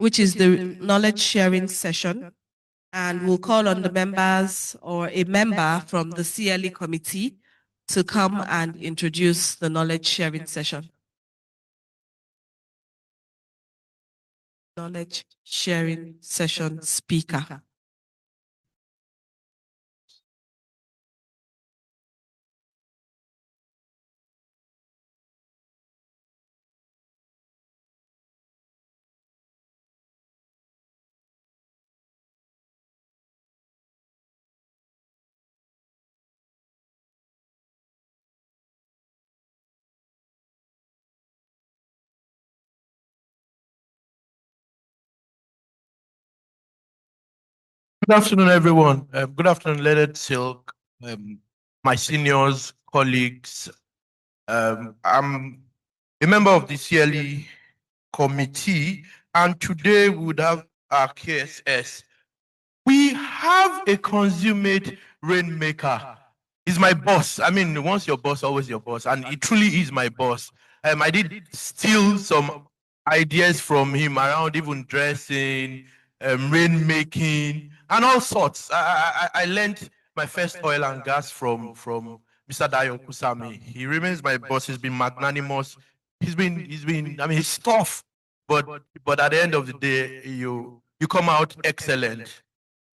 which is the knowledge sharing session. And we'll call on the members or a member from the CLE committee to come and introduce the knowledge sharing session. Knowledge sharing session speaker. Good afternoon, everyone. Good afternoon, Leonard Silk, my seniors, colleagues. I'm a member of the CLE committee, and today we would have our KSS. We have a consummate rainmaker. He's my boss. I mean, once your boss, always your boss, and he truly is my boss. I did steal some ideas from him around even dressing, rainmaking, and all sorts. I learned my first oil and gas from Mr. Dayo Kusami. He remains my boss. He's been magnanimous. He's been. I mean, he's tough, but at the end of the day, you come out excellent.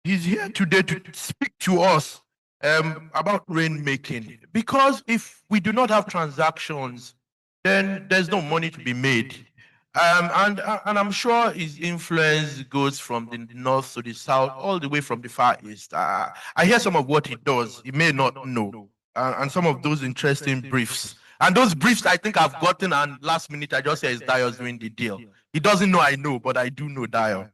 He's here today to speak to us about rainmaking. Because if we do not have transactions, then there's no money to be made. And I'm sure his influence goes from the north to the south, all the way from the far east. I hear some of what he does. He may not know. And some of those interesting briefs. And those briefs I think I've gotten, and last minute I just say it's Dio's doing the deal. He doesn't know I know, but I do know Dio.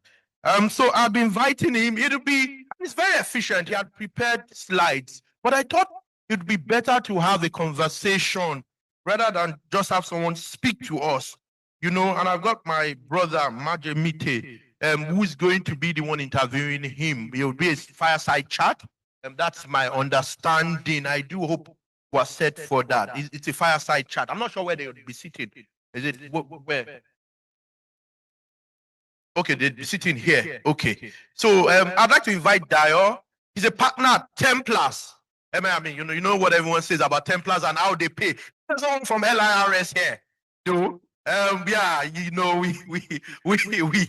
So I've been inviting him. It's very efficient. He had prepared slides, but I thought it'd be better to have a conversation rather than just have someone speak to us, you know. And I've got my brother, Majemite, who is going to be the one interviewing him. It will be a fireside chat. That's my understanding. I do hope we're set for that. It's a fireside chat. I'm not sure where they will be sitting. Is it where? Okay, they'll be sitting here. Okay. So I'd like to invite Dio. He's a partner at Templars. I mean, you know what everyone says about Templars and how they pay. There's someone from LIRS here. So, yeah, you know, we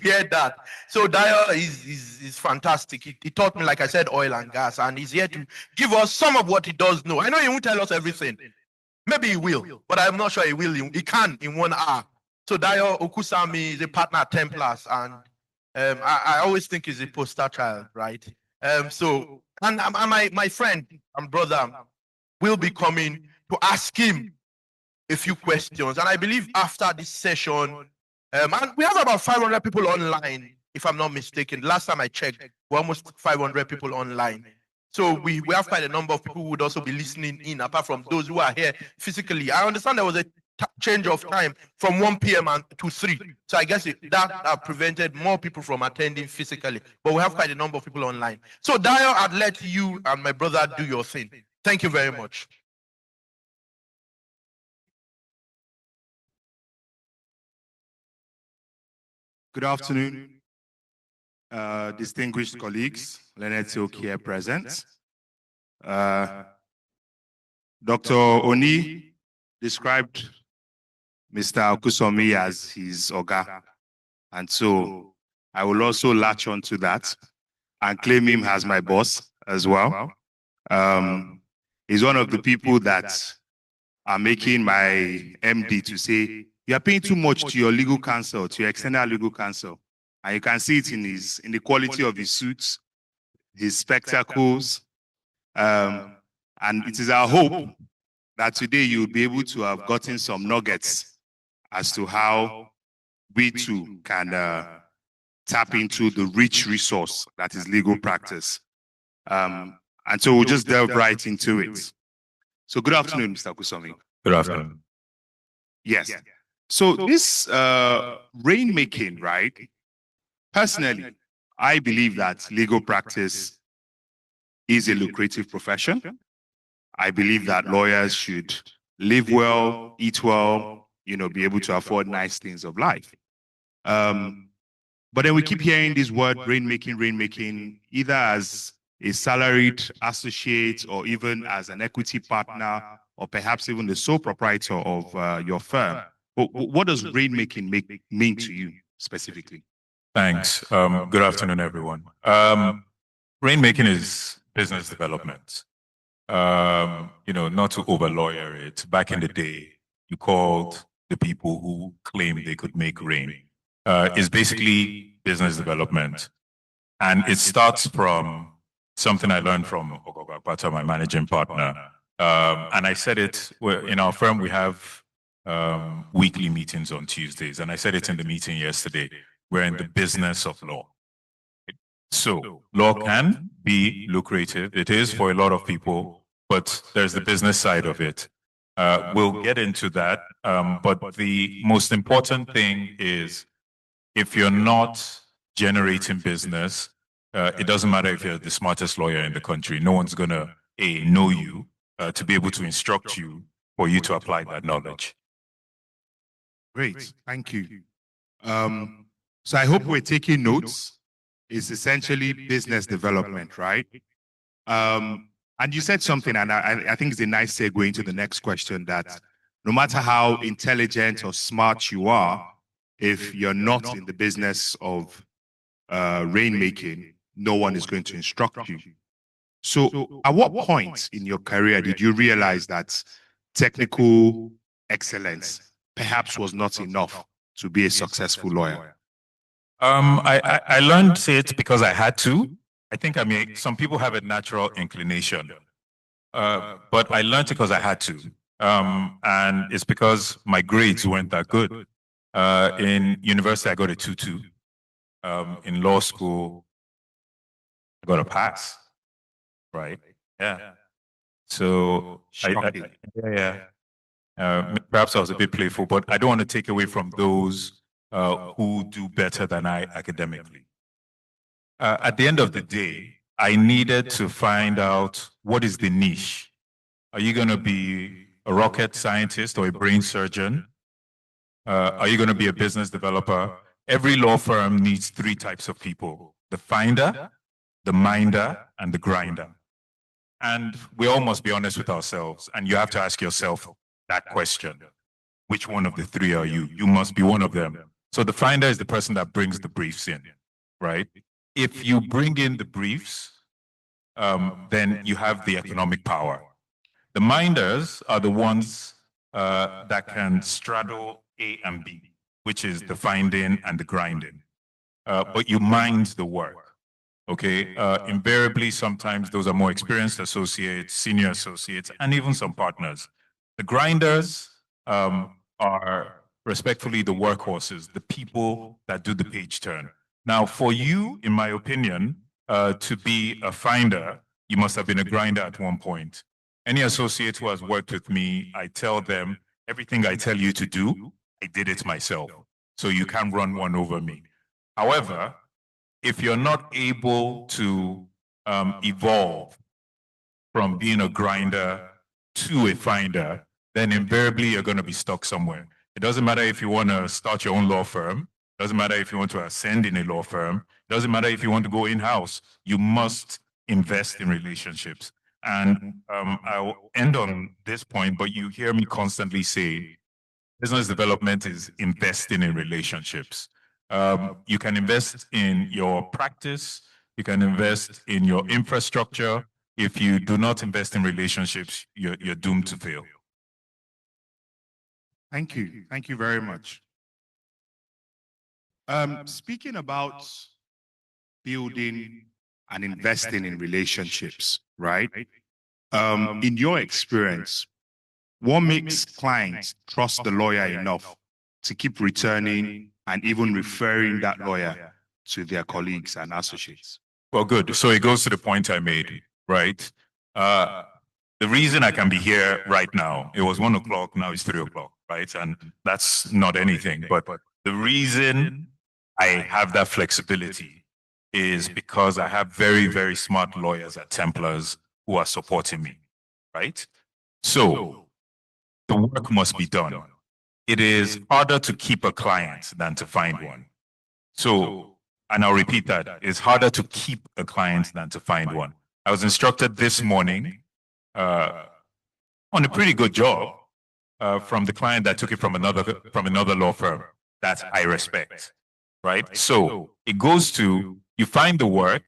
hear that. So Dio is fantastic. He taught me, like I said, oil and gas, and he's here to give us some of what he does know. I know he won't tell us everything. Maybe he will, but I'm not sure he will. He can in 1 hour. So Dayo Okusami is a partner at Templars, and I always think he's a poster child, right? So my friend and brother will be coming to ask him a few questions, and I believe after this session, and we have about 500 people online, if I'm not mistaken. Last time I checked, we're almost 500 people online. So we have quite a number of people who would also be listening in, apart from those who are here physically. I understand there was a change of time from 1 p.m. to 3. So I guess that prevented more people from attending physically. But we have quite a number of people online. So Dio, I'd let you and my brother do your thing. Thank you very much. Good afternoon, distinguished colleagues. Leonard Silk here present. Dr. Oni described Mr. Okusomi as his Oga. And so I will also latch on to that and claim him as my boss as well. He's one of the people that are making my MD to say, you are paying too much to your legal counsel, to your external legal counsel. And you can see it in the quality of his suits, his spectacles. And it is our hope that today you'll be able to have gotten some nuggets as to how we too can tap into the rich resource that is legal practice. And so we'll just delve right into it. So good afternoon, Mr. Kusomi. Good afternoon. Yes. So this rainmaking, right? Personally, I believe that legal practice is a lucrative profession. I believe that lawyers should live well, eat well, you know, be able to afford nice things of life. But then we keep hearing this word rainmaking, either as a salaried associate or even as an equity partner or perhaps even the sole proprietor of your firm. But what does rainmaking mean to you specifically? Thanks. Good afternoon, everyone. Rainmaking is business development. Not to over-lawyer it. Back in the day, you called the people who claimed they could make rain. It's basically business development. And it starts from something I learned from Ogoga Pata, my managing partner. And I said it, in our firm, we have weekly meetings on Tuesdays. And I said it in the meeting yesterday. We're in the business of law. So law can be lucrative. It is for a lot of people, but there's the business side of it. We'll get into that. But the most important thing is if you're not generating business, it doesn't matter if you're the smartest lawyer in the country. No one's going to know you to be able to instruct you for you to apply that knowledge. Great. Thank you. So I hope we're taking notes. It's essentially business development, right? And you said something, and I think it's a nice segue into the next question, that no matter how intelligent or smart you are, if you're not in the business of rainmaking, no one is going to instruct you. So at what point in your career did you realize that technical excellence perhaps was not enough to be a successful lawyer? I learned it because I had to. I think some people have a natural inclination, but I learned it because I had to. And it's because my grades weren't that good. In university, I got a 2.2. In law school, I got a pass, right? Yeah. So, perhaps I was a bit playful, but I don't want to take away from those who do better than I academically. At the end of the day, I needed to find out what is the niche. Are you going to be a rocket scientist or a brain surgeon? Are you going to be a business developer? Every law firm needs 3 types of people: the finder, the minder, and the grinder. And we all must be honest with ourselves. And you have to ask yourself that question. Which one of the 3 are you? You must be one of them. So the finder is the person that brings the briefs in, right? If you bring in the briefs, then you have the economic power. The minders are the ones that can straddle A and B, which is the finding and the grinding. But you mind the work, okay? Invariably, sometimes those are more experienced associates, senior associates, and even some partners. The grinders are respectfully the workhorses, the people that do the page turn. Now, for you, in my opinion, to be a finder, you must have been a grinder at one point. Any associate who has worked with me, I tell them, everything I tell you to do, I did it myself. So you can't run one over me. However, if you're not able to evolve from being a grinder to a finder, then invariably you're going to be stuck somewhere. It doesn't matter if you want to start your own law firm. It doesn't matter if you want to ascend in a law firm. It doesn't matter if you want to go in-house. You must invest in relationships. And I'll end on this point, but you hear me constantly say, business development is investing in relationships. You can invest in your practice. You can invest in your infrastructure. If you do not invest in relationships, you're doomed to fail. Thank you. Thank you very much. Speaking about building and investing in relationships, right? In your experience, what makes clients trust the lawyer enough to keep returning and even referring that lawyer to their colleagues and associates? Well, good. So it goes to the point I made, right? The reason I can be here right now, it was 1 o'clock, now it's 3 o'clock, right? And that's not anything. But the reason I have that flexibility is because I have very, very smart lawyers at Templars who are supporting me, right? So the work must be done. It is harder to keep a client than to find one. So and I'll repeat that, it's harder to keep a client than to find one. I was instructed this morning on a pretty good job from the client that took it from another law firm that I respect, right? So it goes to, you find the work,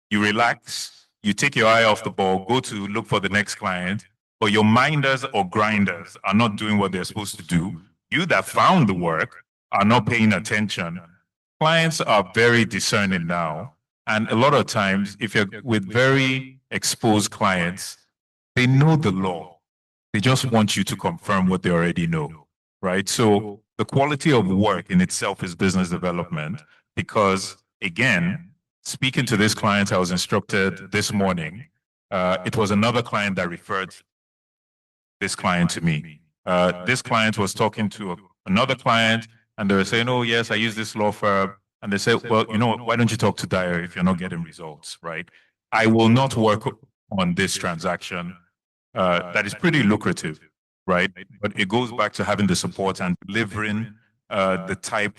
you relax, you take your eye off the ball, go to look for the next client, but your minders or grinders are not doing what they're supposed to do. You that found the work are not paying attention. Clients are very discerning now. And a lot of times, if you're with very exposed clients, they know the law. They just want you to confirm what they already know, right? So the quality of work in itself is business development because, again, speaking to this client, I was instructed this morning, it was another client that referred this client to me. This client was talking to another client and they were saying, oh, yes, I use this law firm. And they said, well, you know, why don't you talk to Dyer if you're not getting results, right? I will not work on this transaction that is pretty lucrative, right? But it goes back to having the support and delivering the type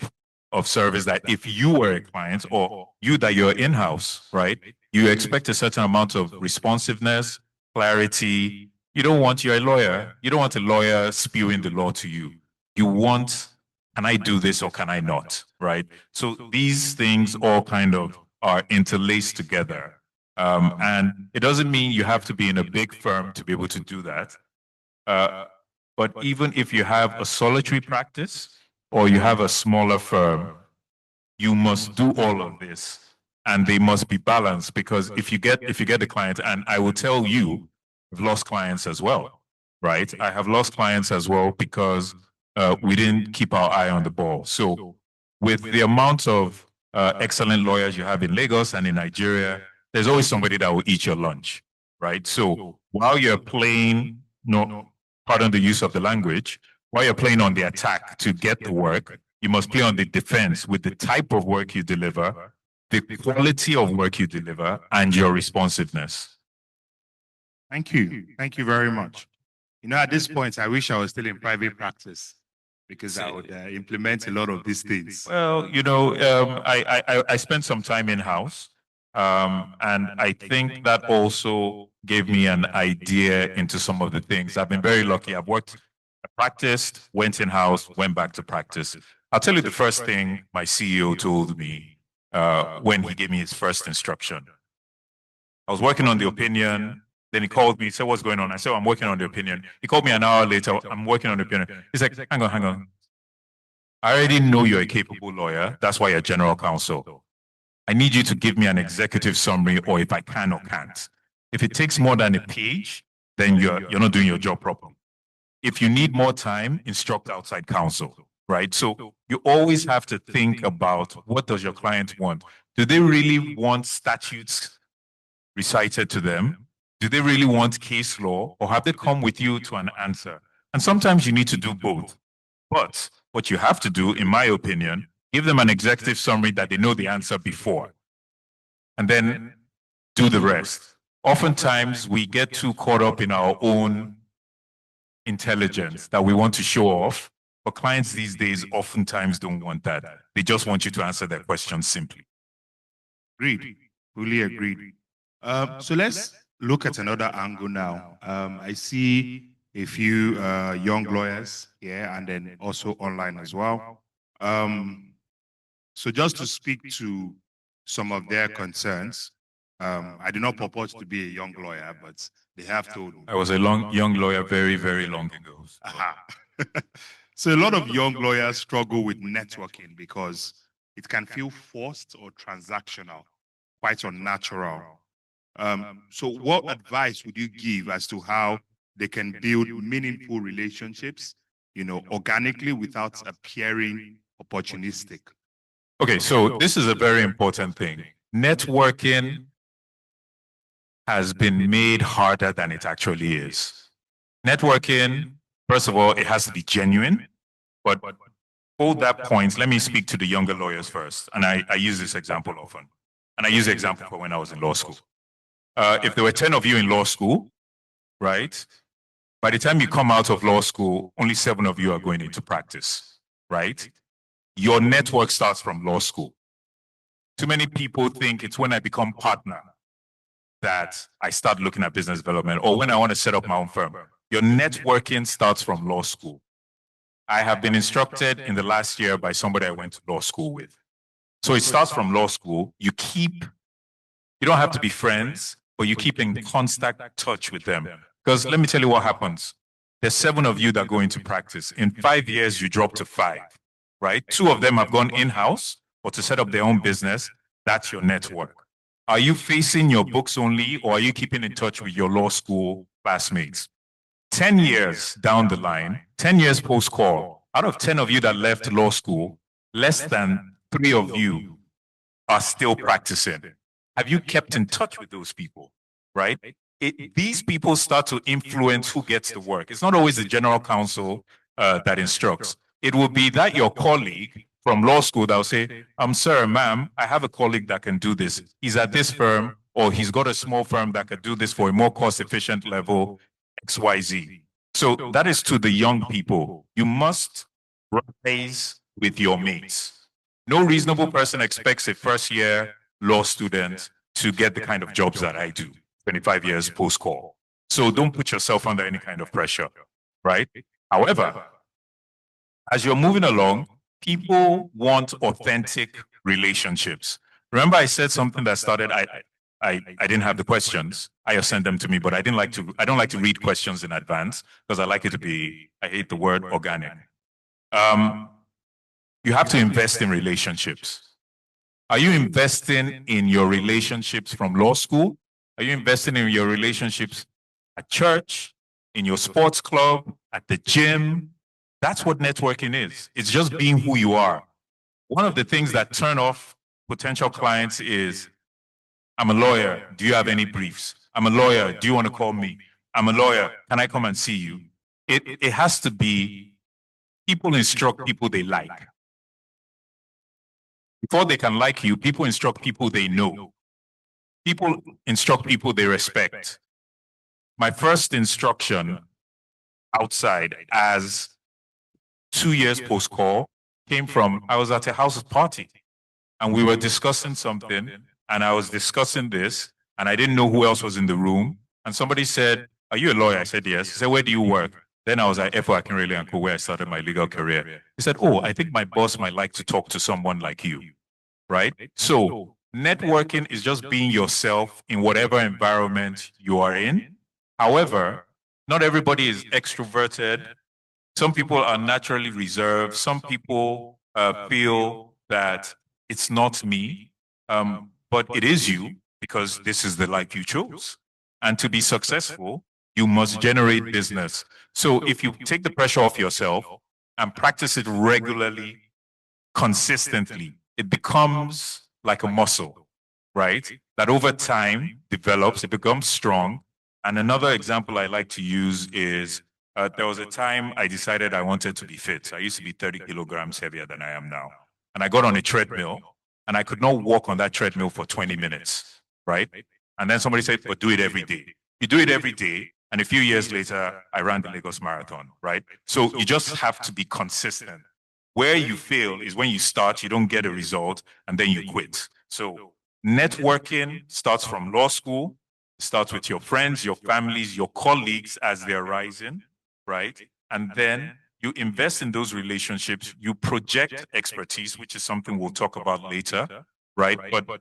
of service that if you were a client or you that you're in-house, right? You expect a certain amount of responsiveness, clarity. You don't want, you're a lawyer, you don't want a lawyer spewing the law to you. You want, can I do this or can I not, right? So these things all kind of are interlaced together. And it doesn't mean you have to be in a big firm to be able to do that. But even if you have a solitary practice or you have a smaller firm, you must do all of this and they must be balanced because if you get the client, and I will tell you, I've lost clients as well, right? I have lost clients as well because we didn't keep our eye on the ball. So with the amount of excellent lawyers you have in Lagos and in Nigeria, there's always somebody that will eat your lunch, right? So while you're playing, no, pardon the use of the language, while you're playing on the attack to get the work, you must play on the defense with the type of work you deliver, the quality of work you deliver, and your responsiveness. Thank you. Thank you very much. You know, at this point, I wish I was still in private practice because I would implement a lot of these things. Well, you know, I spent some time in-house. And I think that also gave me an idea into some of the things. I've been very lucky. I practiced, went in-house, went back to practice. I'll tell you the first thing my CEO told me when he gave me his first instruction. I was working on the opinion. Then he called me, said, what's going on? I said, I'm working on the opinion. He called me an hour later. I'm working on the opinion. He's like, hang on. I already know you're a capable lawyer. That's why you're general counsel. I need you to give me an executive summary or if I can or can't. If it takes more than a page, then you're not doing your job properly. If you need more time, instruct outside counsel, right? So you always have to think about what does your client want? Do they really want statutes recited to them? Do they really want case law or have they come with you to an answer? And sometimes you need to do both. But what you have to do, in my opinion, give them an executive summary that they know the answer before, and then do the rest. Oftentimes, we get too caught up in our own intelligence that we want to show off, but clients these days oftentimes don't want that. They just want you to answer their questions simply. Agreed. Fully agreed. So let's look at another angle now. I see a few young lawyers here and then also online as well. So just to speak to some of their concerns, I do not purport to be a young lawyer, but they have told me. I was a young lawyer very, very long ago. So a lot of young lawyers struggle with networking because it can feel forced or transactional, quite unnatural. So what advice would you give as to how they can build meaningful relationships, you know, organically without appearing opportunistic? Okay, so this is a very important thing. Networking has been made harder than it actually is. Networking, first of all, it has to be genuine, but hold that point. Let me speak to the younger lawyers first. And I use this example often. And I use the example for when I was in law school. If there were 10 of you in law school, right? By the time you come out of law school, only 7 of you are going into practice, right? Your network starts from law school. Too many people think it's when I become partner that I start looking at business development, or when I want to set up my own firm. Your networking starts from law school. I have been instructed in the last year by somebody I went to law school with. So it starts from law school. You don't have to be friends, but you keep in constant touch with them. Because let me tell you what happens. There's 7 of you that go into practice. In 5 years, you drop to 5, right? 2 of them have gone in-house or to set up their own business. That's your network. Are you facing your books only, or are you keeping in touch with your law school classmates? 10 years down the line, 10 years post-call, out of 10 of you that left law school, less than 3 of you are still practicing. Have you kept in touch with those people, right? These people start to influence who gets the work. It's not always the general counsel that instructs. It will be that your colleague from law school that will say, sir, ma'am, I have a colleague that can do this. He's at this firm, or he's got a small firm that could do this for a more cost-efficient level, XYZ. So that is to the young people. You must rise with your mates. No reasonable person expects a first-year law student to get the kind of jobs that I do, 25 years post-call. So don't put yourself under any kind of pressure, right? However, as you're moving along, people want authentic relationships. Remember I said something that started, I didn't have the questions. I sent them to me, but I don't like to read questions in advance because I like it to be, I hate the word organic. You have to invest in relationships. Are you investing in your relationships from law school? Are you investing in your relationships at church, in your sports club, at the gym? That's what networking is. It's just being who you are. One of the things that turn off potential clients is, I'm a lawyer. Do you have any briefs? I'm a lawyer. Do you want to call me? I'm a lawyer. Can I come and see you? It has to be people instruct people they like. Before they can like you, people instruct people they know. People instruct people they respect. My first instruction outside as 2 years post-call came from, I was at a house party and we were discussing something and I was discussing this and I didn't know who else was in the room. And somebody said, are you a lawyer? I said, yes. He said, where do you work? Then I was at FO Akinrele & Co, where I started my legal career. He said, oh, I think my boss might like to talk to someone like you, right? So networking is just being yourself in whatever environment you are in. However, not everybody is extroverted. Some people are naturally reserved. Some people feel that it's not me, but it is you because this is the life you chose. And to be successful, you must generate business. So if you take the pressure off yourself and practice it regularly, consistently, it becomes like a muscle, right? That over time develops, it becomes strong. And another example I like to use is there was a time I decided I wanted to be fit. I used to be 30 kilograms heavier than I am now. And I got on a treadmill and I could not walk on that treadmill for 20 minutes, right? And then somebody said, but do it every day. You do it every day. And a few years later, I ran the Lagos Marathon, right? So you just have to be consistent. Where you fail is when you start, you don't get a result, and then you quit. So networking starts from law school, starts with your friends, your families, your colleagues as they're rising, right? And then you invest in those relationships, you project expertise, which is something we'll talk about later, right? But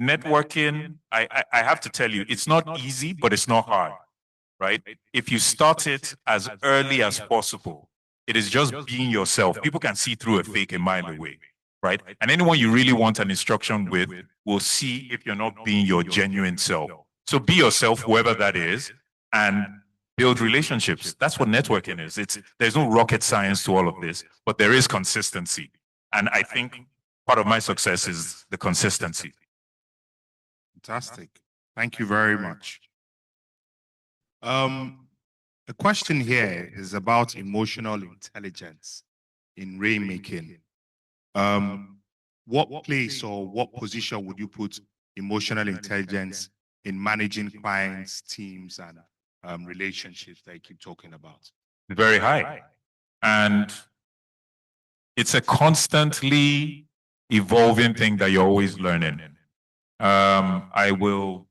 networking, I have to tell you, it's not easy, but it's not hard, right? If you start it as early as possible, it is just being yourself. People can see through a fake a mile away, right? And anyone you really want an instruction with will see if you're not being your genuine self. So be yourself, whoever that is, and build relationships. That's what networking is. There's no rocket science to all of this, but there is consistency. And I think part of my success is the consistency. Fantastic. Thank you very much. The question here is about emotional intelligence in rainmaking. What place or what position would you put emotional intelligence in managing clients, teams, and relationships that you keep talking about? Very high. And it's a constantly evolving thing that you're always learning. I will,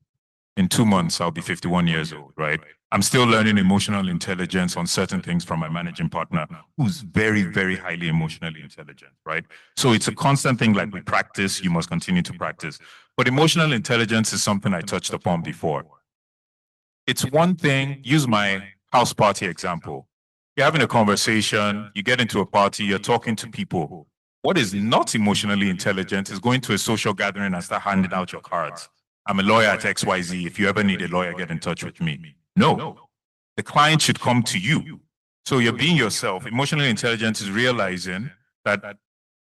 in 2 months, I'll be 51 years old, right? I'm still learning emotional intelligence on certain things from my managing partner, who's very, very highly emotionally intelligent, right? So it's a constant thing. Like we practice, you must continue to practice. But emotional intelligence is something I touched upon before. It's one thing, use my house party example. You're having a conversation, you get into a party, you're talking to people. What is not emotionally intelligent is going to a social gathering and start handing out your cards. I'm a lawyer at XYZ. If you ever need a lawyer, get in touch with me. No, the client should come to you. So you're being yourself. Emotionally intelligent is realizing that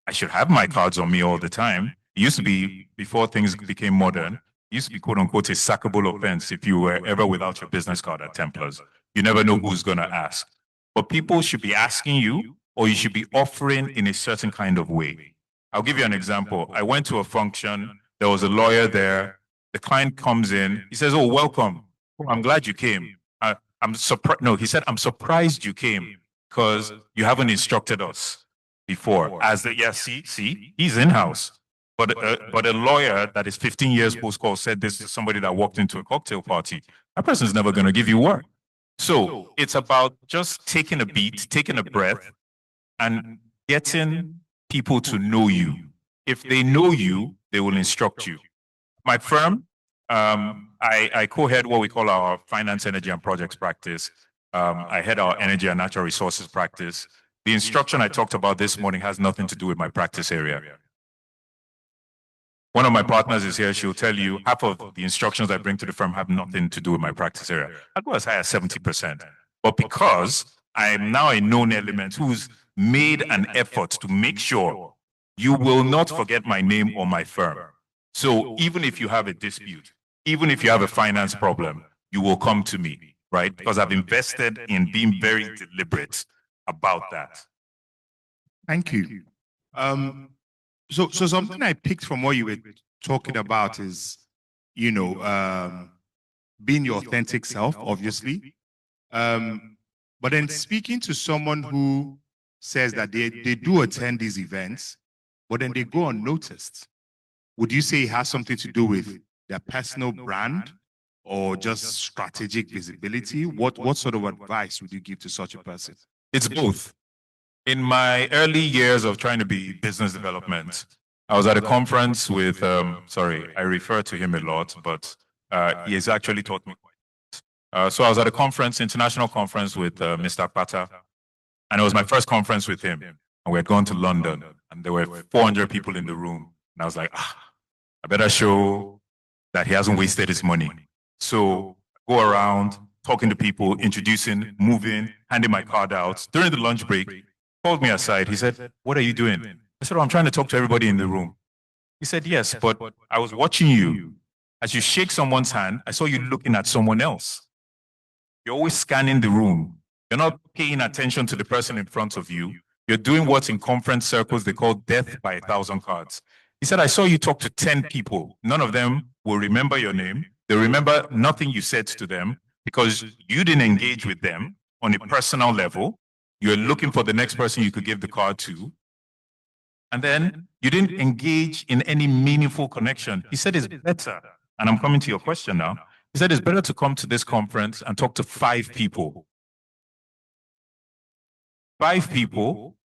I should have my cards on me all the time. It used to be, before things became modern, it used to be quote unquote a sackable offense if you were ever without your business card at Templars. You never know who's going to ask. But people should be asking you, or you should be offering in a certain kind of way. I'll give you an example. I went to a function, there was a lawyer there. The client comes in, he says, "Oh, welcome. Oh, I'm glad you came. I'm surprised." No, he said, "I'm surprised you came because you haven't instructed us before." As the, yeah, see, he's in-house. But a lawyer that is 15 years post-call said this to somebody that walked into a cocktail party. That person's never going to give you work. So it's about just taking a beat, taking a breath, and getting people to know you. If they know you, they will instruct you. My firm, I co-head what we call our finance, energy, and projects practice. I head our energy and natural resources practice. The instruction I talked about this morning has nothing to do with my practice area. One of my partners is here. She'll tell you half of the instructions I bring to the firm have nothing to do with my practice area. I'll go as high as 70%. But because I'm now a known element who's made an effort to make sure you will not forget my name or my firm. So even if you have a dispute, even if you have a finance problem, you will come to me, right? Because I've invested in being very deliberate about that. Thank you. So something I picked from what you were talking about is, being your authentic self, obviously. But then speaking to someone who says that they do attend these events, but then they go unnoticed, would you say it has something to do with their personal brand or just strategic visibility? What sort of advice would you give to such a person? It's both. In my early years of trying to be business development, I was at a conference with, I refer to him a lot, but he has actually taught me quite. So I was at a conference, international conference with Mr. Pata, and it was my first conference with him. And we had gone to London, and there were 400 people in the room. And I was like, I better show that he hasn't wasted his money. So I go around talking to people, introducing, moving, handing my card out. During the lunch break, called me aside. He said, "What are you doing?" I said, "Oh, I'm trying to talk to everybody in the room." He said, "Yes, but I was watching you. As you shake someone's hand, I saw you looking at someone else. You're always scanning the room. You're not paying attention to the person in front of you. You're doing what in conference circles they call death by 1,000 cards." He said, "I saw you talk to 10 people. None of them will remember your name. They'll remember nothing you said to them because you didn't engage with them on a personal level. You're looking for the next person you could give the card to. And then you didn't engage in any meaningful connection." He said, "It's better." And I'm coming to your question now. He said, "It's better to come to this conference and talk to 5 people. 5 people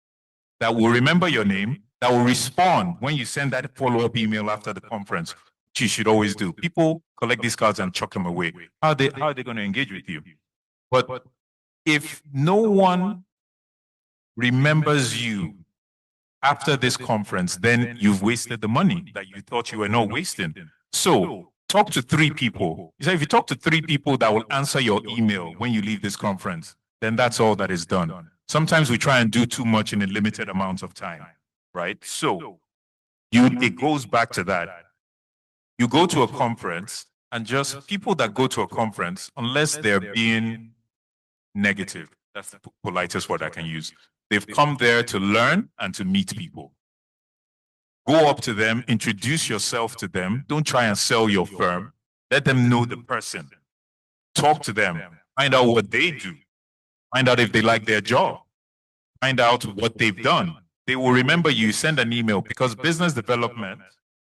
that will remember your name, that will respond when you send that follow-up email after the conference, which you should always do. People collect these cards and chuck them away. How are they going to engage with you? But if no one remembers you after this conference, then you've wasted the money that you thought you were not wasting. So talk to 3 people. He said, if you talk to 3 people that will answer your email when you leave this conference, then that's all that is done. Sometimes we try and do too much in a limited amount of time, right? So it goes back to that. You go to a conference, and just people that go to a conference, unless they're being negative, that's the politest word I can use, they've come there to learn and to meet people. Go up to them, introduce yourself to them. Don't try and sell your firm. Let them know the person. Talk to them. Find out what they do. Find out if they like their job. Find out what they've done. they will remember you, send an email, because business development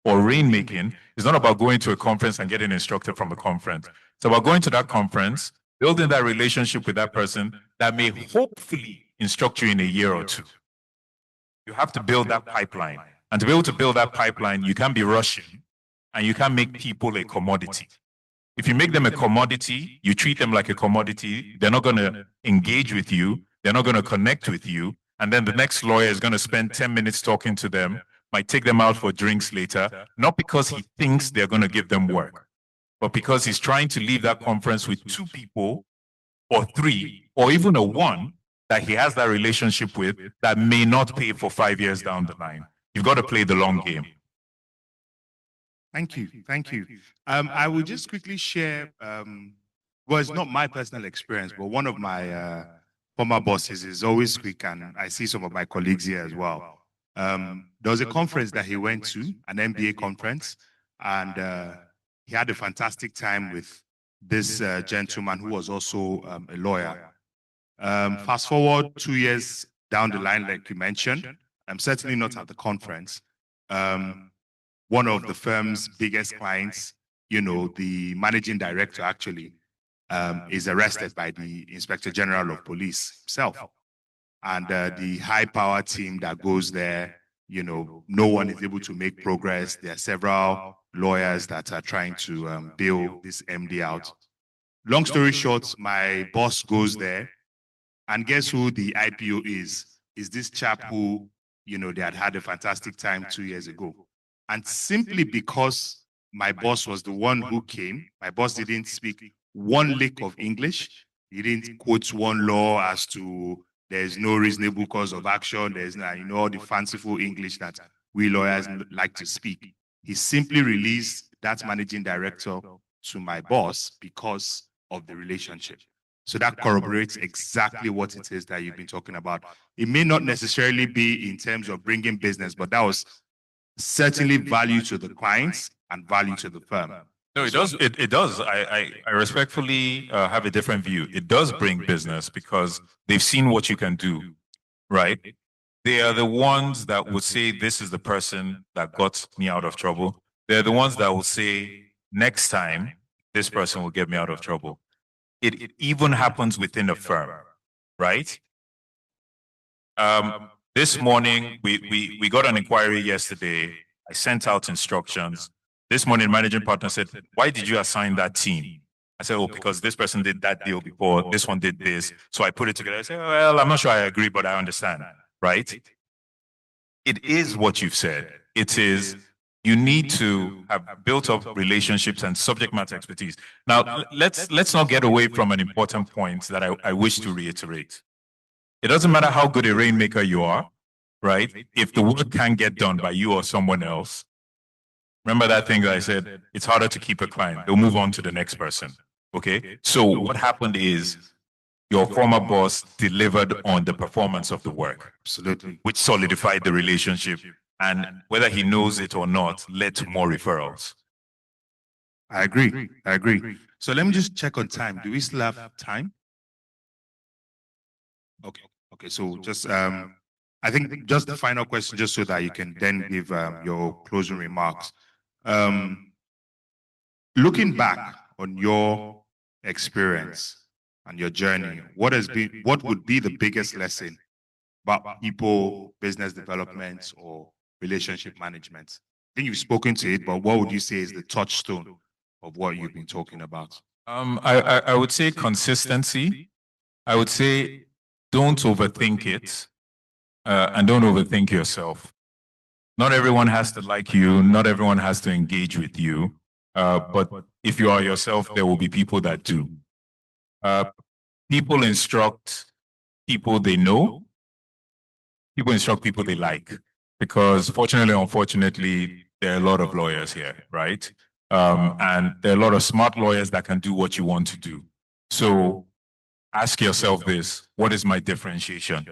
or rainmaking is not about going to a conference and getting instructed from a conference. It's about going to that conference, building that relationship with that person that may hopefully instruct you in a year or two. You have to build that pipeline. And to be able to build that pipeline, you can't be rushing and you can't make people a commodity. If you make them a commodity, you treat them like a commodity, they're not going to engage with you, they're not going to connect with you, and then the next lawyer is going to spend 10 minutes talking to them, might take them out for drinks later, not because he thinks they're going to give them work, but because he's trying to leave that conference with 2 people or 3 or even a 1 that he has that relationship with that may not pay for 5 years down the line. You've got to play the long game. Thank you. Thank you. I will just quickly share, well, it's not my personal experience, but one of my former bosses is always quick, and I see some of my colleagues here as well. There was a conference that he went to, an MBA conference, and he had a fantastic time with this gentleman who was also a lawyer. Fast forward 2 years down the line, like you mentioned, I'm certainly not at the conference. One of the firm's biggest clients, you know, the managing director actually, is arrested by the Inspector General of Police himself. And the high power team that goes there, you know, no one is able to make progress. There are several lawyers that are trying to bail this MD out. Long story short, my boss goes there, and guess who the IPO is? Is this chap who, you know, they had a fantastic time 2 years ago. And simply because my boss was the one who came, my boss didn't speak one lick of English. He didn't quote one law as to there's no reasonable cause of action. There's no, you know, all the fanciful English that we lawyers like to speak. He simply released that managing director to my boss because of the relationship. So that corroborates exactly what it is that you've been talking about. It may not necessarily be in terms of bringing business, but that was certainly value to the clients and value to the firm. No, it does. It does. I respectfully have a different view. It does bring business because they've seen what you can do, right? They are the ones that would say, this is the person that got me out of trouble. They're the ones that will say, next time, this person will get me out of trouble. It even happens within a firm, right? This morning, we got an inquiry yesterday. I sent out instructions. This morning, managing partner said, why did you assign that team? I said, oh, because this person did that deal before, this one did this. So I put it together. I said, well, I'm not sure I agree, but I understand, right? It is what you've said. It is, you need to have built up relationships and subject matter expertise. Now, let's not get away from an important point that I wish to reiterate. It doesn't matter how good a rainmaker you are, right? If the work can't get done by you or someone else, remember that thing that I said, it's harder to keep a client. They'll move on to the next person, okay? So what happened is your former boss delivered on the performance of the work. Absolutely. Which solidified the relationship. And whether he knows it or not, led to more referrals. I agree. I agree. So let me just check on time. Do we still have time? Okay. Okay. So just, I think just the final question, just so that you can then give your closing remarks. Looking back on your experience and your journey, what would be the biggest lesson about people, business development, or relationship management? I think you've spoken to it, but what would you say is the touchstone of what you've been talking about? I would say consistency. I would say don't overthink it, and don't overthink yourself. Not everyone has to like you. Not everyone has to engage with you. But if you are yourself, there will be people that do. People instruct people they know. People instruct people they like. Because fortunately or unfortunately, there are a lot of lawyers here, right? And there are a lot of smart lawyers that can do what you want to do. So ask yourself this, what is my differentiation?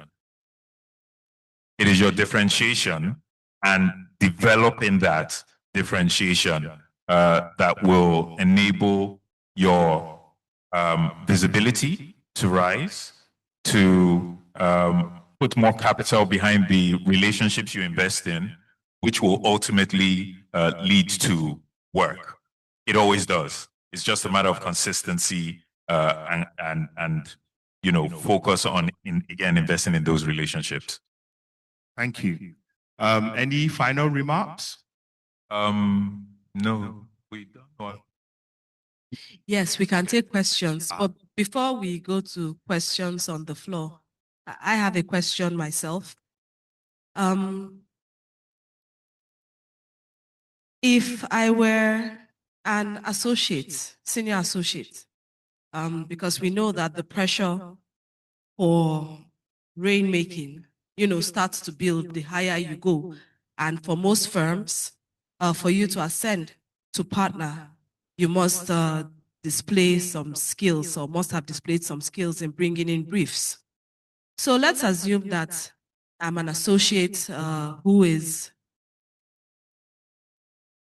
It is your differentiation and developing that differentiation that will enable your visibility to rise, to put more capital behind the relationships you invest in, which will ultimately lead to work. It always does. It's just a matter of consistency and focus on investing in those relationships. Thank you. Any final remarks? No, we don't. Yes, we can take questions, but before we go to questions on the floor, I have a question myself. If I were an associate, senior associate, because we know that the pressure for rainmaking, starts to build the higher you go. And for most firms, for you to ascend to partner, you must display some skills or must have displayed some skills in bringing in briefs. So let's assume that I'm an associate who is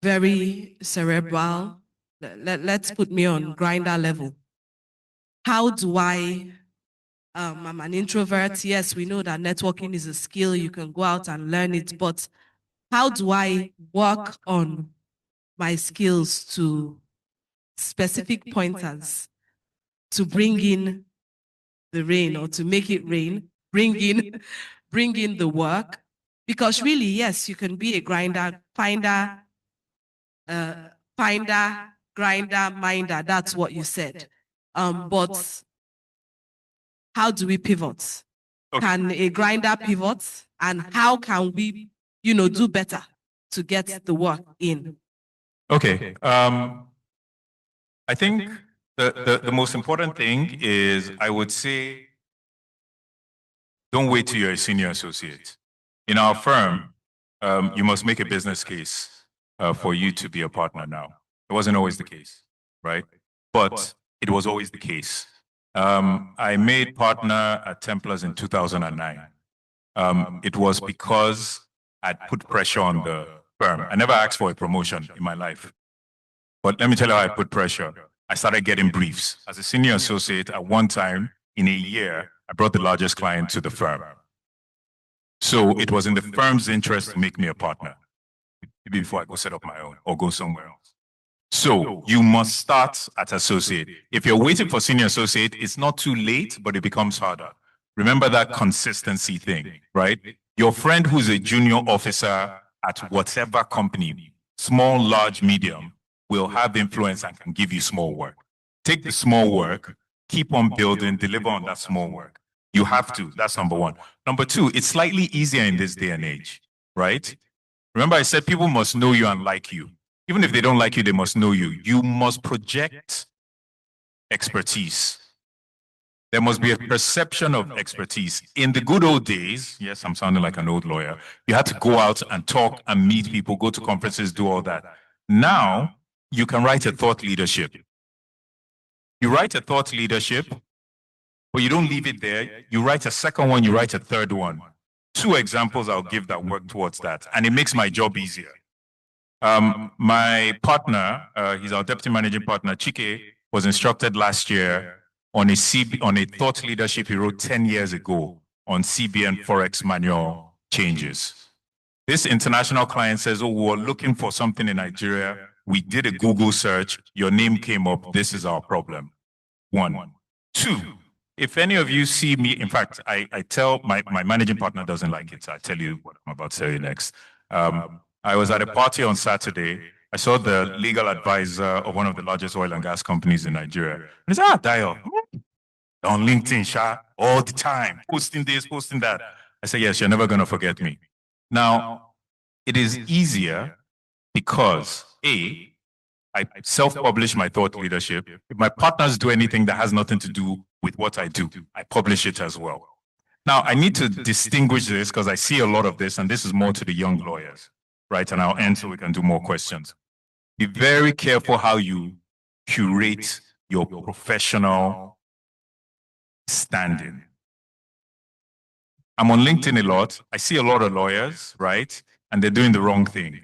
very cerebral. Let's put me on grinder level. How do I'm an introvert. Yes, we know that networking is a skill. You can go out and learn it, but how do I work on my skills to specific pointers to bring in the rain or to make it rain, bring in the work? Because really, yes, you can be a grinder, finder, grinder, minder. That's what you said. But how do we pivot? Okay. Can a grinder pivot? And how can we, do better to get the work in? Okay. I think the most important thing is, I would say, don't wait till you're a senior associate. In our firm, you must make a business case for you to be a partner now. It wasn't always the case, right? But it was always the case. I made partner at Templars in 2009. It was because I'd put pressure on the firm. I never asked for a promotion in my life. But let me tell you how I put pressure. I started getting briefs. As a senior associate, at one time in a year, I brought the largest client to the firm. So it was in the firm's interest to make me a partner, maybe before I go set up my own or go somewhere else. So you must start at associate. If you're waiting for senior associate, it's not too late, but it becomes harder. Remember that consistency thing, right? Your friend who's a junior officer at whatever company, small, large, medium, will have influence and can give you small work. Take the small work, keep on building, deliver on that small work. You have to. That's number one. Number two, it's slightly easier in this day and age, right? Remember I said people must know you and like you. Even if they don't like you, they must know you. You must project expertise. There must be a perception of expertise. In the good old days, yes, I'm sounding like an old lawyer, you had to go out and talk and meet people, go to conferences, do all that. Now, you can write a thought leadership. You write a thought leadership, but you don't leave it there. You write a second one, you write a third one. 2 examples I'll give that work towards that, and it makes my job easier. My partner, he's our deputy managing partner, Chike, was instructed last year on a thought leadership he wrote 10 years ago on CBN Forex manual changes. This international client says, oh, we're looking for something in Nigeria. We did a Google search. Your name came up. This is our problem. 1. 2, if any of you see me, in fact, I tell my managing partner doesn't like it. So I tell you what I'm about to tell you next. I was at a party on Saturday. I saw the legal advisor of one of the largest oil and gas companies in Nigeria. And he said, Dio, on LinkedIn, all the time, posting this, posting that. I said, yes, you're never going to forget me. Now, it is easier because, A, I self-publish my thought leadership. If my partners do anything that has nothing to do with what I do, I publish it as well. Now, I need to distinguish this because I see a lot of this, and this is more to the young lawyers, right? And I'll end so we can do more questions. Be very careful how you curate your professional standing. I'm on LinkedIn a lot. I see a lot of lawyers, right? And they're doing the wrong thing.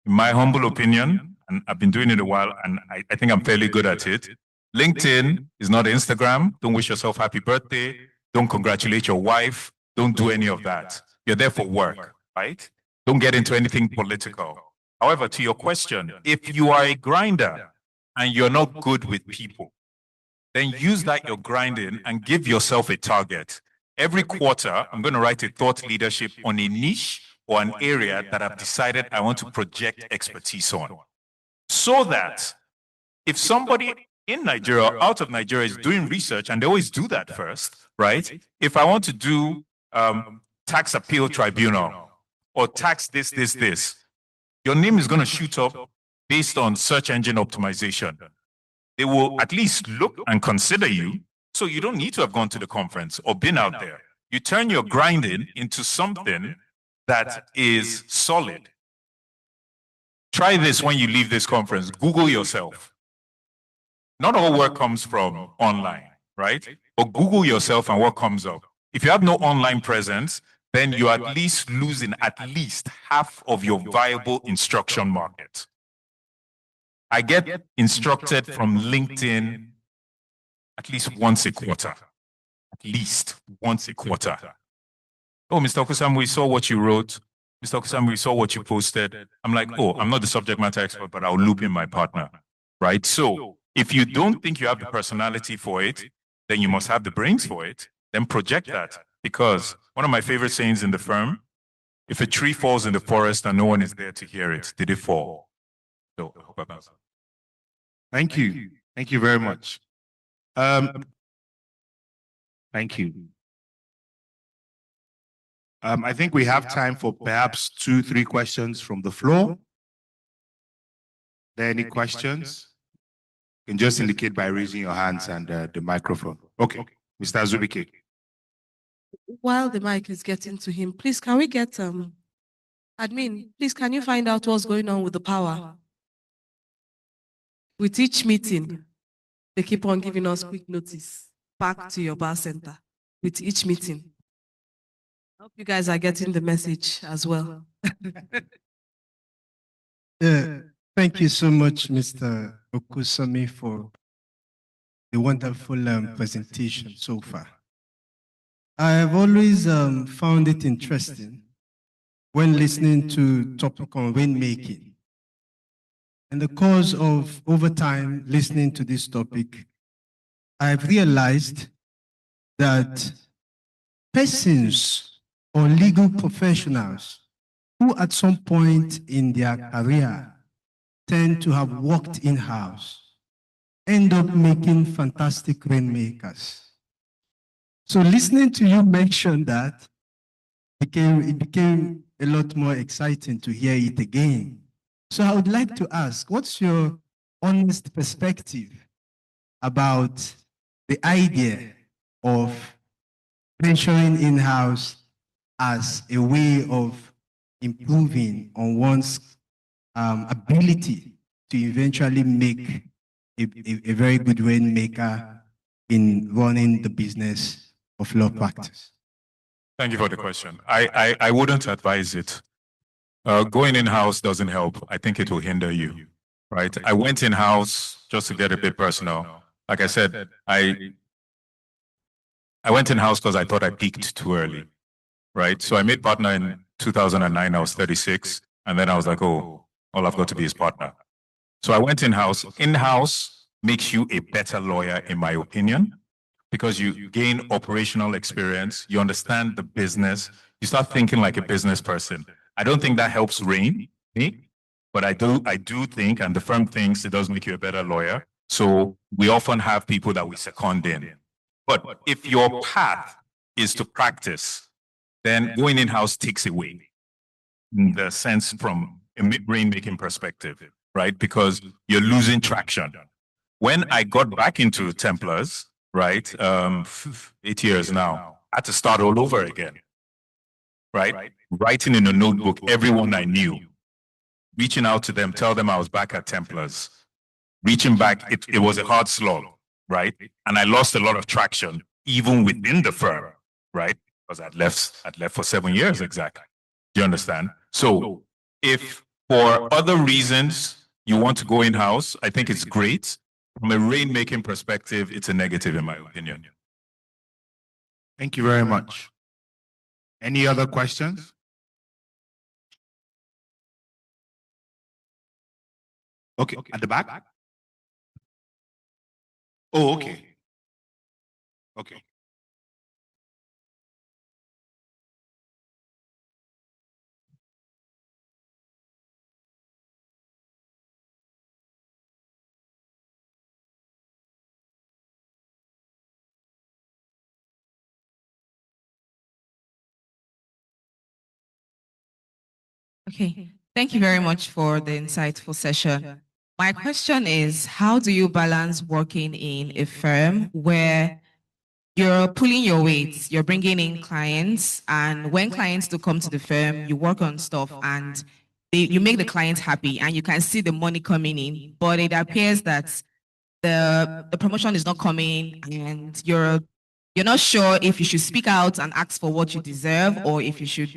In my humble opinion, and I've been doing it a while, and I think I'm fairly good at it. LinkedIn is not Instagram. Don't wish yourself happy birthday. Don't congratulate your wife. don't do any of that. You're there for work, right? Don't get into anything political. However, to your question, if you are a grinder and you're not good with people, then use that you're grinding and give yourself a target. Every quarter, I'm going to write a thought leadership on a niche or an area that I've decided I want to project expertise on. So that if somebody in Nigeria or out of Nigeria is doing research, and they always do that first, right? If I want to do tax appeal tribunal or tax this, your name is going to shoot up based on search engine optimization. They will at least look and consider you, so you don't need to have gone to the conference or been out there. You turn your grinding into something that is solid. Try this when you leave this conference. Google yourself. Not all work comes from online, right? But Google yourself and what comes up. If you have no online presence, then you're at least losing at least half of your viable instruction market. I get instructed from LinkedIn at least once a quarter. At least once a quarter. Oh, Mr. Okusam, we saw what you wrote. Mr. Okusam, we saw what you posted. I'm like, oh, I'm not the subject matter expert, but I'll loop in my partner, right? So if you don't think you have the personality for it, then you must have the brains for it. Then project that. Because one of my favorite sayings in the firm, if a tree falls in the forest and no one is there to hear it, did it fall? So I hope I've answered. Thank you. Thank you very much. Thank you. I think we have time for perhaps 2-3 questions from the floor. Are there any questions? You can just indicate by raising your hands and the microphone. Okay, Mr. Azubike. While the mic is getting to him, please, can we get admin, please, can you find out what's going on with the power? With each meeting, they keep on giving us quick notice. Back to your bar center with each meeting. I hope you guys are getting the message as well. Thank you so much, Mr. Okusami, for the wonderful presentation so far. I have always found it interesting when listening to topic on rainmaking. In the course of over time listening to this topic, I've realized that persons or legal professionals who at some point in their career tend to have worked in-house end up making fantastic rainmakers. So listening to you mention that, it became a lot more exciting to hear it again. So I would like to ask, what's your honest perspective about the idea of venturing in-house as a way of improving on one's ability to eventually make a very good rainmaker in running the business of law practice? Thank you for the question. I wouldn't advise it. Going in-house doesn't help. I think it will hinder you, right? I went in-house just to get a bit personal. Like I said, I went in-house because I thought I peaked too early, right? So I made partner in 2009. I was 36. And then I was like, oh, all I've got to be is partner. So I went in-house. In-house makes you a better lawyer, in my opinion, because you gain operational experience. You understand the business. You start thinking like a business person. I don't think that helps me, but I do think, and the firm thinks it does make you a better lawyer. So we often have people that we second in. But if your path is to practice, then going in-house takes away in the sense from a rainmaking perspective, right? Because you're losing traction. When I got back into Templars, right, 8 years now, I had to start all over again, right? Writing in a notebook everyone I knew, reaching out to them, tell them I was back at Templars. Reaching back, it was a hard slog, right? And I lost a lot of traction even within the firm, right? Because I'd left for 7 years exactly. Do you understand? So if for other reasons you want to go in-house, I think it's great. From a rainmaking perspective, it's a negative in my opinion. Thank you very much. Any other questions? Okay, at the back? Oh, okay. Okay. Okay, thank you very much for the insightful session. My question is, how do you balance working in a firm where you're pulling your weight, you're bringing in clients, and when clients do come to the firm, you work on stuff and you make the clients happy and you can see the money coming in, but it appears that the promotion is not coming and you're not sure if you should speak out and ask for what you deserve or if you should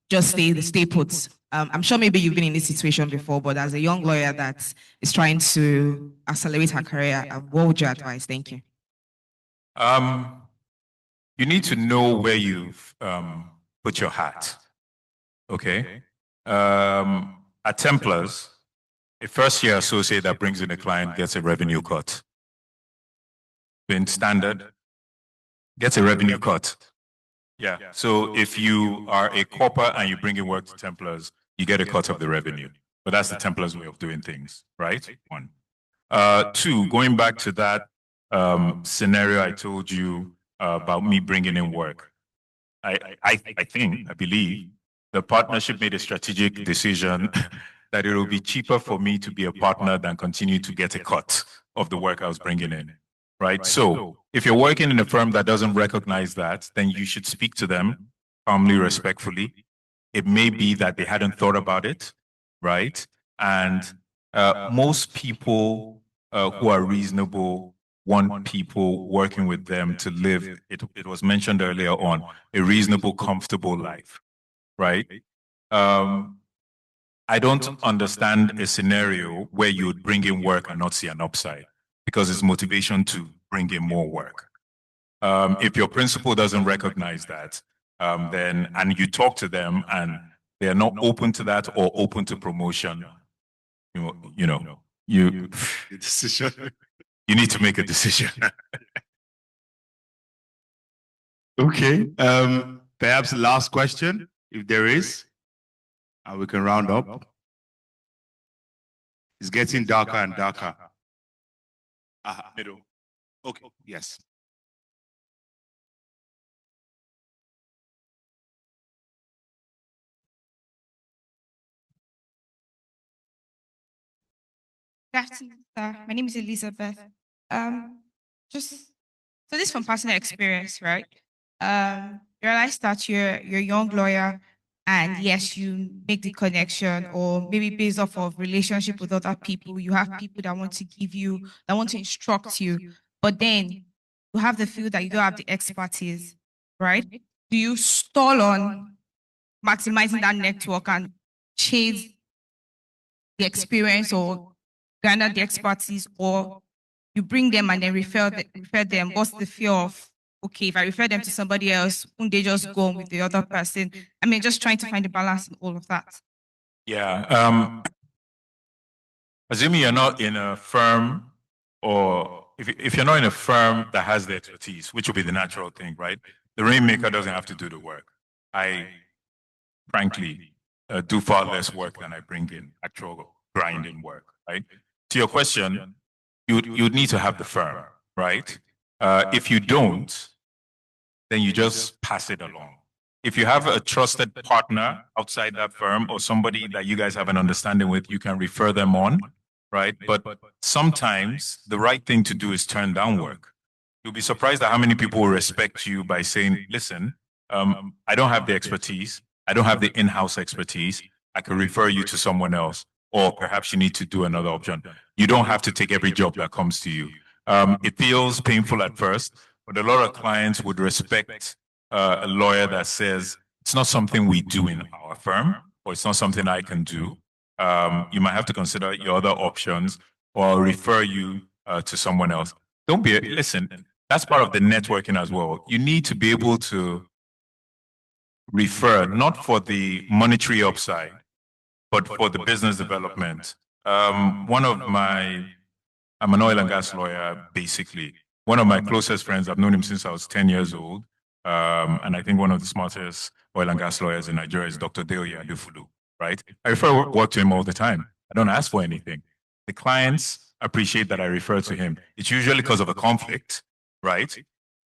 just stay put. I'm sure maybe you've been in this situation before, but as a young lawyer that is trying to accelerate her career, what would you advise? Thank you. You need to know where you've put your hat. Okay. At Templars, a first-year associate that brings in a client gets a revenue cut. In standard, gets a revenue cut. Yeah. So if you are a corporate and you bring in work to Templars, you get a cut of the revenue. But that's the Templars way of doing things, right? One. Two, going back to that scenario I told you about me bringing in work. I believe the partnership made a strategic decision that it will be cheaper for me to be a partner than continue to get a cut of the work I was bringing in, right? So if you're working in a firm that doesn't recognize that, then you should speak to them calmly, respectfully. It may be that they hadn't thought about it, right? And most people who are reasonable want people working with them to live, it was mentioned earlier on, a reasonable, comfortable life, right? I don't understand a scenario where you would bring in work and not see an upside because it's motivation to bring in more work. If your principal doesn't recognize that, then, and you talk to them and they're not open to that or open to promotion, you Decision. you need to make a decision. Okay. Perhaps the last question, if there is, and we can round up. It's getting darker and darker. Middle. Okay. Yes. Good afternoon, sir. My name is Elizabeth. Just so this from personal experience, right? Realize that you're a young lawyer, and yes, you make the connection, or maybe based off of relationship with other people, you have people that want to give you, that want to instruct you, but then you have the feel that you don't have the expertise, right? Do you stall on maximizing that network and chase the experience or garner the expertise, or you bring them and then refer them? What's the fear of, okay, if I refer them to somebody else, won't they just go on with the other person? I mean, just trying to find the balance in all of that. Yeah. Assuming you're not in a firm, or if you're not in a firm that has the expertise, which will be the natural thing, right? The rainmaker doesn't have to do the work. I, frankly, do far less work than I bring in actual grinding work, right? To your question, you'd need to have the firm, right? If you don't, then you just pass it along. If you have a trusted partner outside that firm or somebody that you guys have an understanding with, you can refer them on, right? But sometimes the right thing to do is turn down work. You'll be surprised at how many people will respect you by saying, listen, I don't have the expertise. I don't have the in-house expertise. I can refer you to someone else, or perhaps you need to do another option. You don't have to take every job that comes to you. It feels painful at first, but a lot of clients would respect a lawyer that says, it's not something we do in our firm, or it's not something I can do. You might have to consider your other options, or I'll refer you to someone else. Listen, that's part of the networking as well. You need to be able to refer, not for the monetary upside, but for the business development. I'm an oil and gas lawyer, basically. One of my closest friends, I've known him since I was 10 years old. And I think one of the smartest oil and gas lawyers in Nigeria is Dr. Deoye Adefulu, right? I refer work to him all the time. I don't ask for anything. The clients appreciate that I refer to him. It's usually because of a conflict, right?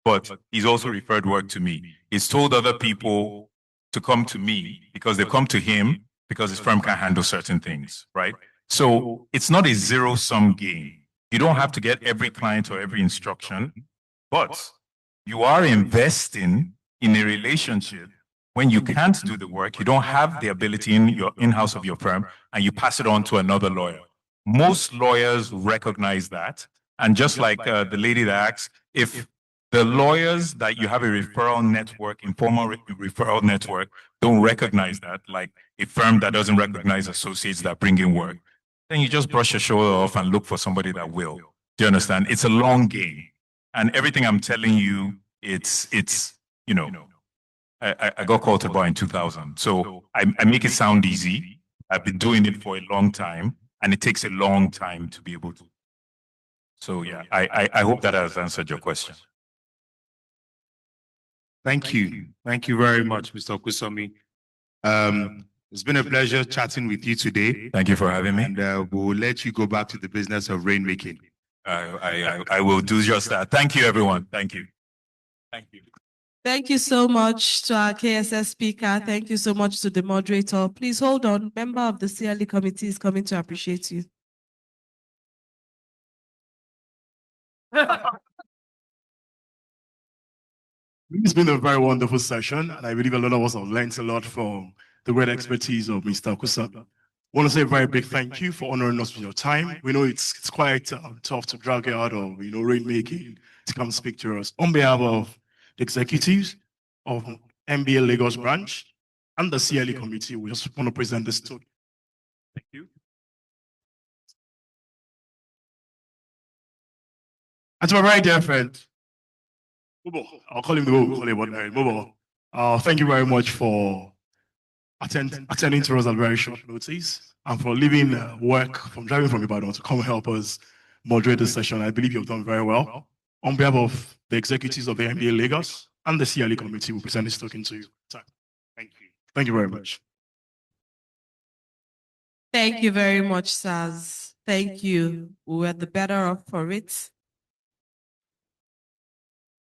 But he's also referred work to me. He's told other people to come to me because they come to him because his firm can't handle certain things, right? So it's not a zero-sum game. You don't have to get every client or every instruction, but you are investing in a relationship. When you can't do the work, you don't have the ability in your in-house of your firm, and you pass it on to another lawyer. Most lawyers recognize that. And just like the lady that asked, if the lawyers that you have a referral network, informal referral network, don't recognize that, like a firm that doesn't recognize associates that bring in work, then you just brush your shoulder off and look for somebody that will. Do you understand? It's a long game. And everything I'm telling you, it's you know, I got called to bar in 2000. So I make it sound easy. I've been doing it for a long time, and it takes a long time to be able to. So yeah, I hope that has answered your question. Thank you. Thank you very much, Mr. Okusomi. It's been a pleasure chatting with you today. Thank you for having me. And we'll let you go back to the business of rainmaking. I will do just that. Thank you, everyone. Thank you. Thank you. Thank you so much to our KSS speaker. Thank you so much to the moderator. Please hold on. Member of the CLE committee is coming to appreciate you. It's been a very wonderful session, and I believe a lot of us have learned a lot from the great expertise of Mr. Okusomi. I want to say a very big thank you for honoring us with your time. We know it's quite tough to drag you out of rainmaking to come speak to us. On behalf of the executives of MBA Lagos branch and the CLE committee, we just want to present this to you. Thank you. And to my very dear friend, Bobo, I'll call him the Bobo. Thank you very much for attending to us at very short notice and for leaving work from driving from Ibadan to come help us moderate this session. I believe you've done very well. On behalf of the executives of the MBA Lagos and the CLE committee, we present this token to you. Thank you. Thank you very much. Thank you very much, Saz. Thank you. We were the better off for it.